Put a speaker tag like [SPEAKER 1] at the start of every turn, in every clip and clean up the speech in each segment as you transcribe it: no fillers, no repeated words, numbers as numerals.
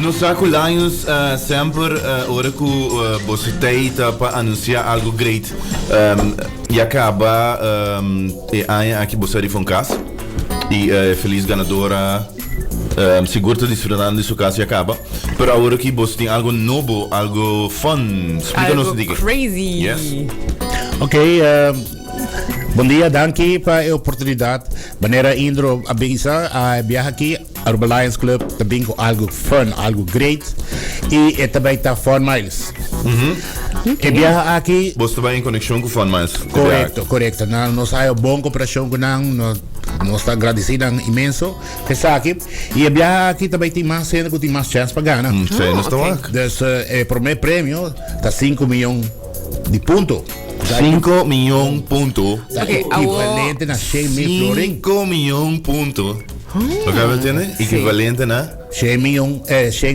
[SPEAKER 1] Nos acolhamos sempre hora que você tenta para anunciar algo great e acaba aqui você arriva um caso e feliz ganadora seguro desfrutando de sua casa e acaba. Pero agora que você tem algo novo, algo fun, explica-nos
[SPEAKER 2] algo crazy.
[SPEAKER 1] Yes.
[SPEAKER 3] Ok, bom dia, danke para a oportunidade. Maneira Indro avisa a viajar aqui ao Lions Club também com algo fun, algo great e também está Fun Miles. E viaja aqui.
[SPEAKER 1] Você também em conexão com Fun Miles.
[SPEAKER 3] Correto. Nós há uma boa cooperação com nós está agradecido imenso que está aqui e viaja aqui também tem mais cena que tem mais chance para ganhar.
[SPEAKER 1] Sim, nós estamos aqui.
[SPEAKER 3] Então, o primeiro prêmio está 5 milhões de pontos.
[SPEAKER 1] 5 milhões pontos.
[SPEAKER 3] Equivalente a 100 mil florins.
[SPEAKER 1] 5 milhões pontos. O que vai entender? Equivalente a
[SPEAKER 3] 100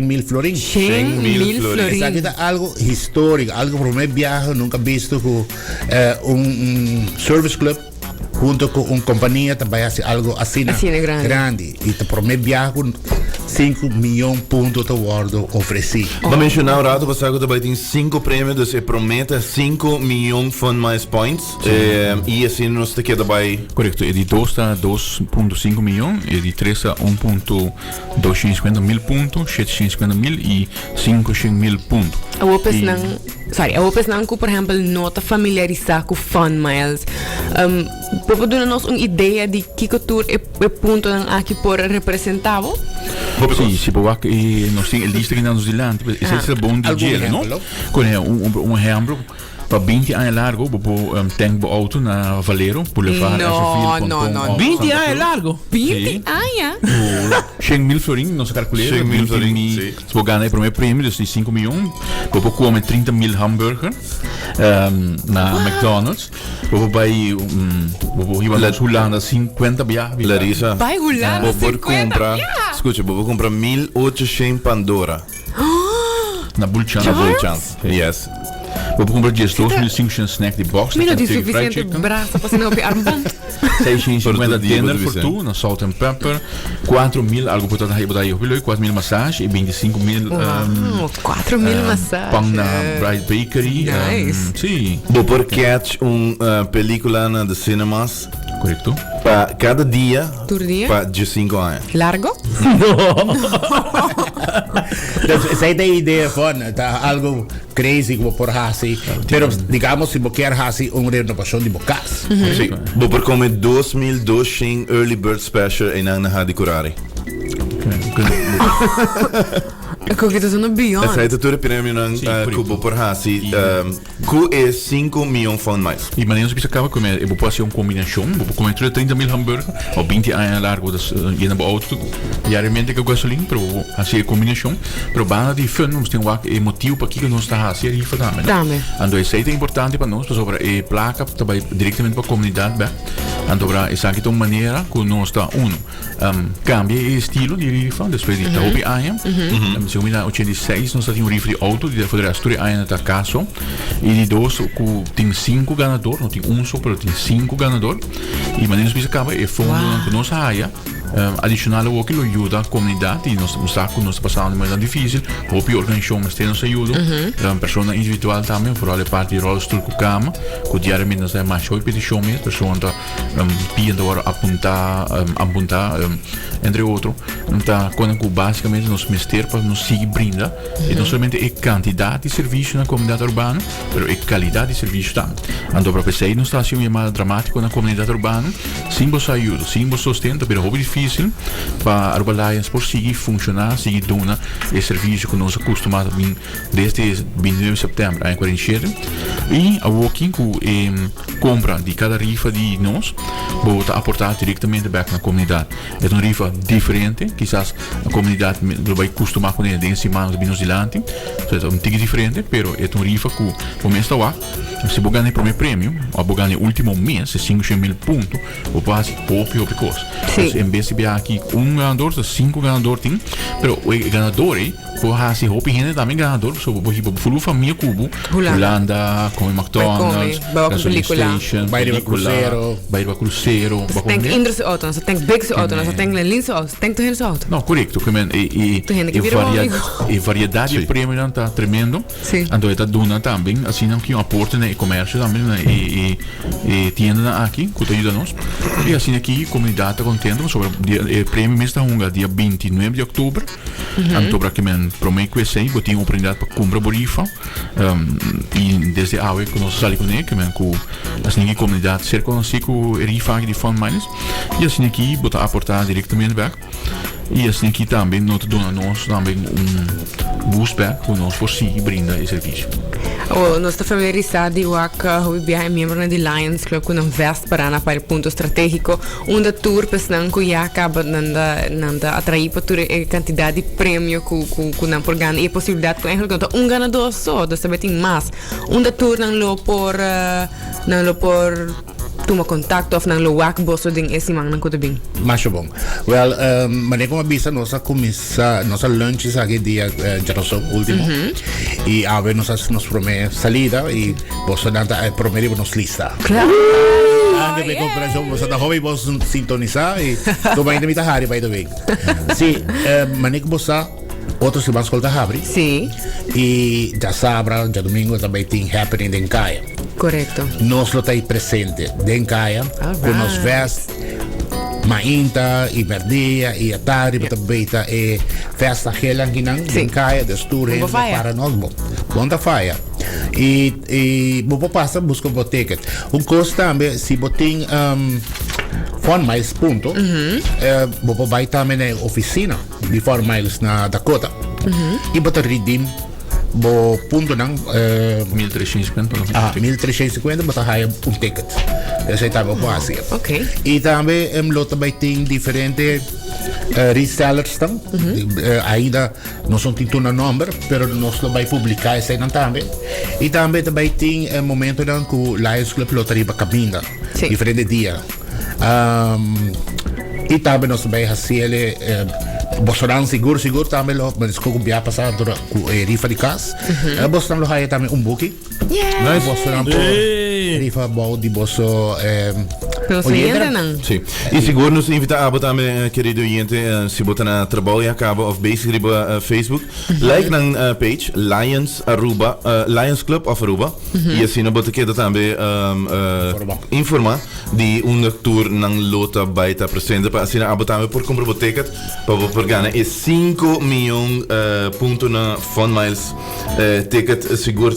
[SPEAKER 3] mil florins.
[SPEAKER 2] 100 mil florins.
[SPEAKER 3] Isso aqui é algo histórico, algo para mim viaje nunca visto com service club junto com uma companhia também algo assim grande. E para mim viaje com 5 milhões de pontos de guardo oferecido.
[SPEAKER 1] Para mencionar o rato, você também tem 5 prêmios, então promete 5 milhões de Fun Miles points e assim nós te queda também.
[SPEAKER 4] Correto, e de 2 está 2,5 milhões, e de 3 está 1,250 mil pontos, 750 mil e 500 mil pontos.
[SPEAKER 2] A OPES não, por exemplo, não está familiarizado com Fun Miles. Pode dar-nos uma ideia de que cultura é ponto aqui por representado?
[SPEAKER 4] Sim, se pode ver, nós temos a lista que nós delante, esse é bom de gelo, não? Com um exemplo, para 20 anos largo, tem um auto na Valero, Boulevard,
[SPEAKER 2] não.
[SPEAKER 5] 20 anos largo?
[SPEAKER 2] 20 anos?
[SPEAKER 4] 100 mil florins, nós calculamos.
[SPEAKER 1] 100 mil florins, sim.
[SPEAKER 4] Se você ganhar o primeiro prêmio, de 5 milhões, você come 30 mil hambúrguer na McDonald's, você vai Holanda 50 viagens.
[SPEAKER 1] Larissa,
[SPEAKER 2] vai Holanda 50 viagens?
[SPEAKER 1] Escuta, vou comprar 1.800 Pandora.
[SPEAKER 4] Na Bull Chance.
[SPEAKER 1] Yes.
[SPEAKER 4] Vou comprar 2.500 snack de box.
[SPEAKER 2] Não tem suficiente braço para não armband.
[SPEAKER 4] 650 dinner for two, na salt and pepper. 4.000 algo por aí, 4.000 massage e 25.000
[SPEAKER 2] 4.000 massage.
[SPEAKER 4] Pão na Bright Bakery.
[SPEAKER 2] Nice.
[SPEAKER 4] Sim.
[SPEAKER 1] Vou por catch película na de cinemas.
[SPEAKER 4] Correto.
[SPEAKER 1] Para cada dia. Para 5 anos.
[SPEAKER 2] Largo?
[SPEAKER 3] Essa é a ideia, tá algo crazy como por assim. Pero digamos se você quer assim uma renovação de bocas.
[SPEAKER 1] Sim. Vou por comer 2.200 early bird special em na de curare.
[SPEAKER 2] Com que sono beyond.
[SPEAKER 1] Essa é a tua prêmio na cubo por assim. Que é 5 milhões Fun Miles.
[SPEAKER 4] E maneira que se acaba com eu vou fazer uma combinação, vou comer 30 mil hambúrguer ou 20 anos largo das e na auto diariamente com gasolina, pero assim a combinação, pero bana de fun, nós temos um motivo para que nós está assim e fazemos. Ando isso é importante para nós, sobre a placa também diretamente para a comunidade, bem. Ando para essa aqui uma maneira que nós está cambia o estilo de rifa, depois de hobby aia. Se 86 nós temos um rifle de auto de federação aia na caso e de 2 que tem 5 ganadores, não tem só, mas tem 5 ganadores e maneira que se acaba é fundo que nós aia adicional o que ajuda a comunidade e nós estamos que nós passando de maneira difícil, a organização mas tem nos ajuda, pessoa individual também, por a parte de rolstool com cama, que diariamente nós temos mais 8 petições, pessoa está pedindo apontar, entre outros, então quando basicamente nós mester para nos seguir brinda, e não somente a quantidade de serviço na comunidade urbana, mas a qualidade de serviço também. Então para pensar nós está assim uma chamada dramática na comunidade urbana, sim você ajuda, sim você sustenta, mas é difícil para a Urbalians por seguir funcionar, seguir dando o serviço que nós acostumamos desde 29 de setembro a 47 e a Walking que compra de cada rifa de nós vou aportar diretamente back na comunidade. É uma rifa diferente, quizás a comunidade vai acostumar com ele em cima de Minas Dilante, é um ticket diferente, pero é uma rifa que o mês está lá. Se você ganhar o primeiro prêmio, ou você ganhar o último mês, 500 mil pontos, você faz pouco coisa. Em vez de aqui ganador, 5 ganadores tem, pero o ganador por hasi hopi hine também ganador, so por fulu família cubo, Holanda, come McDonald's, gasoline station,
[SPEAKER 3] Bairro Cruzeiro,
[SPEAKER 2] Você tem Indra seu auto, você tem Big seu auto, você tem Lenlin seu auto, você tem Tuhin seu auto.
[SPEAKER 4] Não, correto, e variedade de prêmio não tá tremendo.
[SPEAKER 2] Sim.
[SPEAKER 4] Então está dando também, assim não que um aporte né, e comércio também né, e tienda aqui que ajuda nós. E assim aqui a comunidade está contente sobre o prêmio mês da Hunga dia 29 de outubro. Outubro que men promete que sei, que tinha oportunidade para comprar borifa. E desde a que nós saímos com ele, que men com assim a comunidade ser conhecido com o rifa de Fund Miners. E assim aqui botar aportar diretamente back. E assim aqui também nós damos também boostback que nós por si brinda esse serviço.
[SPEAKER 2] Nós estamos familiarizados com o BI membro da Lions Club que não veste para na para ponto estratégico onde tour pensando que já acaba nanda atrair para toda a quantidade de prêmio que não por ganhar e a possibilidade que eigenlijk ganador só da saber tem mais onde tour não por toma contato of nang luwak boso ding esimang nang kutabing.
[SPEAKER 3] Macho bom. Well, maneira como avisa nossa lunch aqui dia jaroso último. E a ver nos promete salida e boso nada promete nos lista.
[SPEAKER 2] Claro.
[SPEAKER 3] Ande me compreensão boso da hobby boso sintonizar e tu vai ainda me tahari by the way. Sim, maneira como bosa outros que vão escutar Habri.
[SPEAKER 2] Sim.
[SPEAKER 3] E já sábado, já domingo também tem happening em Caia.
[SPEAKER 2] Correto.
[SPEAKER 3] Nós lo está presente em Caia, com nos vest, mainta, e verdia, e atari, betabeta, e festa helang ginang, em Caia, desture, para nós, bom da faia. E vou passar, busca o ticket. Custo também, se botem Fund Miles ponto, vou vai também na oficina de Fund Miles na Dakota, e botar redeem, bo punto ng
[SPEAKER 4] 1350
[SPEAKER 3] 1350 bota haya ticket. Essa etapa po assim.
[SPEAKER 2] Okay.
[SPEAKER 3] E também lota vai ter diferentes resellers tam. Ainda não são titula number, pero nós lo vai publicar essa não também. E também vai ter momento ng ku Lions Club lotaria ba caminda. Diferente dia. E também nós vai fazer Bosoran seguro também lo mas ko biya pasar dura ku rifa de cas. Bosoran lo haya também booking.
[SPEAKER 2] Yeah.
[SPEAKER 3] Bosoran po rifa bom de boso
[SPEAKER 2] Pero oyente não.
[SPEAKER 1] Sim. E seguro nos invita a botar querido oyente se botar na trabalho e acaba of basically Facebook like na page Lions Club of Aruba e assim não botar que também informar de tour nang lota baita presente para assim a botar por comprar ticket para ganhar é 5 milhões ponto na Fund Miles ticket seguro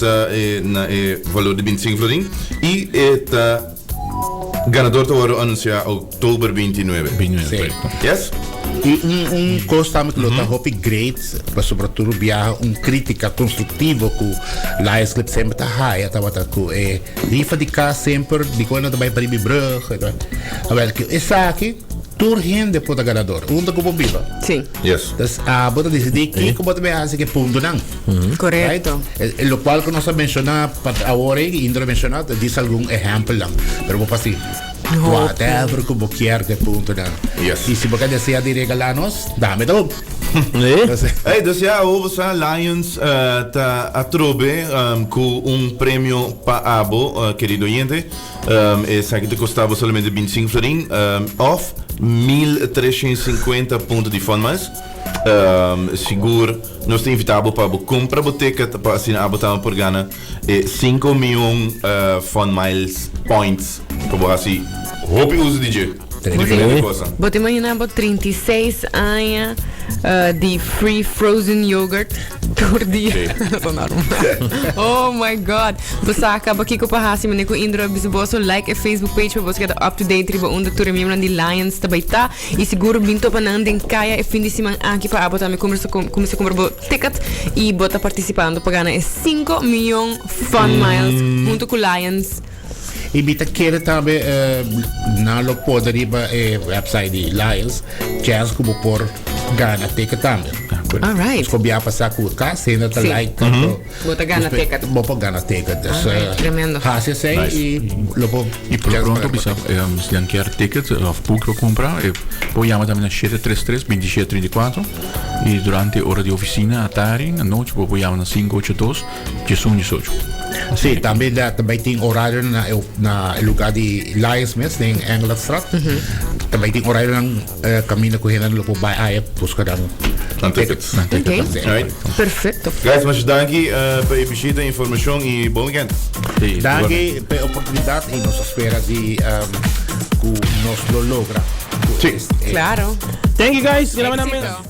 [SPEAKER 1] na valor de 25 florin e ganador vai anunciar outubro 29. Yes?
[SPEAKER 3] E coisa também que lota hope great, mas sobretudo via crítica construtiva que Lions Club sempre tá high, tá com rifa de cá sempre de quando vai para brug, agora que essa aqui tour gente por ganador, da como viva.
[SPEAKER 2] Sim.
[SPEAKER 1] Yes.
[SPEAKER 3] Dus bota decidir que como também hace que ponto não.
[SPEAKER 2] Correto.
[SPEAKER 3] Lo cual que nós mencionar para agora e Indra mencionar diz algum exemplo lá, pero vou passar whatever que você quer que ponto não.
[SPEAKER 1] Yes.
[SPEAKER 3] E se você deseja de regalar-nos, dá-me tudo.
[SPEAKER 1] Dus ja, over Lions ta atrobe com prêmio para abo, querido oyente. Esse aqui te custava somente 25 florin, of 1350 pontos de Fund Miles. Seguro, nós te invitamos para comprar o ticket para assinar a por ganhar 5 milhões Fund Miles points. Para assim, hope uso DJ.
[SPEAKER 2] Vou te imaginar 36 anos de free frozen yogurt por dia. Oh my god. Você acaba aqui com o Pahasi, mas com Indra Bisboso, like a Facebook page para você estar up to date riba onde tu remembra de Lions também tá e seguro binto para não em caia e fim de semana aqui para abotar me começa a comprar ticket e bota participando para ganhar 5 milhões Fund Miles junto com Lions.
[SPEAKER 3] E bita quer também na lo poder riba website de Lions, chance como por ganhar ticket também.
[SPEAKER 2] Alright.
[SPEAKER 3] Escobia passar com o casa, ainda tá
[SPEAKER 2] Sim.
[SPEAKER 3] lá e tanto.
[SPEAKER 2] Bota gana ticket.
[SPEAKER 3] Bota gana ticket. Dus,
[SPEAKER 2] Alright, tremendo.
[SPEAKER 3] Hace sei
[SPEAKER 4] Nice.
[SPEAKER 3] e lopo.
[SPEAKER 4] E por pronto, bisa, se dan quer ticket of book para comprar, poi chiama também na 733-2734 e durante a hora de oficina, à tarde, à noite, poi chiama na 582-1818.
[SPEAKER 3] Sim, também tem horário na lugar de Lions Mess, em Engelandstraat. Também tem horário na caminho correndo lopo by aí buscar dan.
[SPEAKER 1] Tickets.
[SPEAKER 2] Ok.
[SPEAKER 1] Alright.
[SPEAKER 2] Perfecto.
[SPEAKER 1] Guys, mas danke pela visita, informação e bom weekend.
[SPEAKER 3] Danke pela oportunidade e nos espera de que nos lo logra.
[SPEAKER 1] Sim.
[SPEAKER 2] Claro.
[SPEAKER 5] Thank you guys. Grabe namin.
[SPEAKER 2] Éxito.